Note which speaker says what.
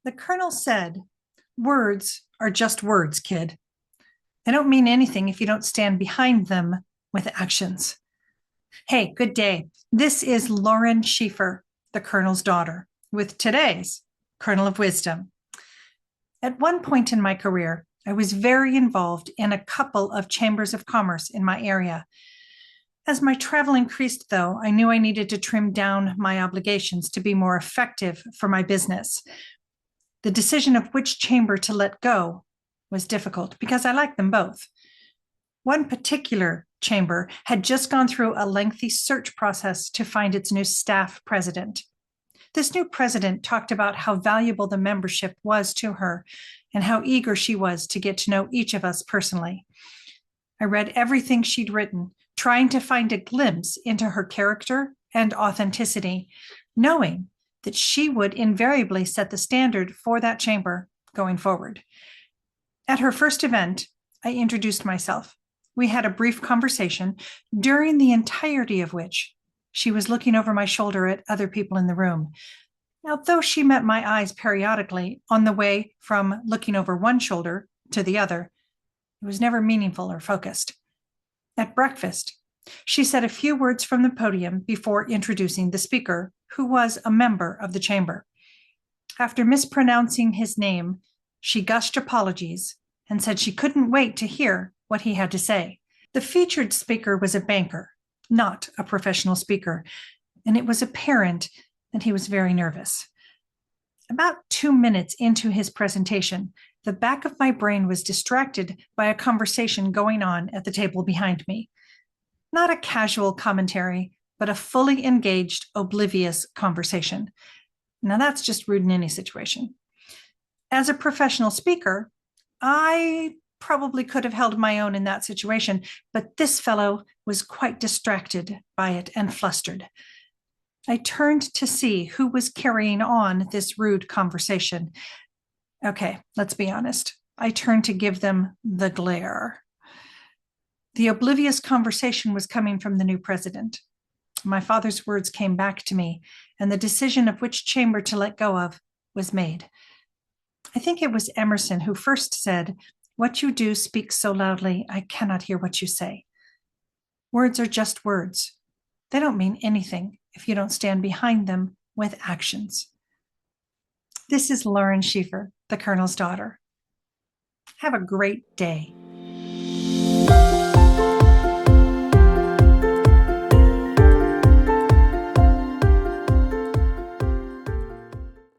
Speaker 1: The colonel said, "Words are just words, kid. They don't mean anything if you don't stand behind them with actions." Hey, good day. This is Lauren Schieffer, the colonel's daughter, with today's Kernel of Wisdom. At one point in my career, I was very involved in a couple of chambers of commerce in my area. As my travel increased, though, I knew I needed to trim down my obligations to be more effective for my business. The decision of which chamber to let go was difficult because I liked them both. One particular chamber had just gone through a lengthy search process to find its new staff president. This new president talked about how valuable the membership was to her and how eager she was to get to know each of us personally. I read everything she'd written, trying to find a glimpse into her character and authenticity, knowing that she would invariably set the standard for that chamber going forward. At her first event, I introduced myself. We had a brief conversation, during the entirety of which she was looking over my shoulder at other people in the room. Now, though she met my eyes periodically on the way from looking over one shoulder to the other, it was never meaningful or focused. At breakfast, she said a few words from the podium before introducing the speaker, who was a member of the chamber. After mispronouncing his name, she gushed apologies and said she couldn't wait to hear what he had to say. The featured speaker was a banker, not a professional speaker, and it was apparent that he was very nervous. About 2 minutes into his presentation, the back of my brain was distracted by a conversation going on at the table behind me. Not a casual commentary, but a fully engaged, oblivious conversation. Now, that's just rude in any situation. As a professional speaker, I probably could have held my own in that situation, but this fellow was quite distracted by it and flustered. I turned to see who was carrying on this rude conversation. Okay, let's be honest. I turned to give them the glare. The oblivious conversation was coming from the new president. My father's words came back to me, and the decision of which chamber to let go of was made. I think it was Emerson who first said, "What you do speaks so loudly, I cannot hear what you say." Words are just words. They don't mean anything if you don't stand behind them with actions. This is Lauren Schieffer, the colonel's daughter. Have a great day.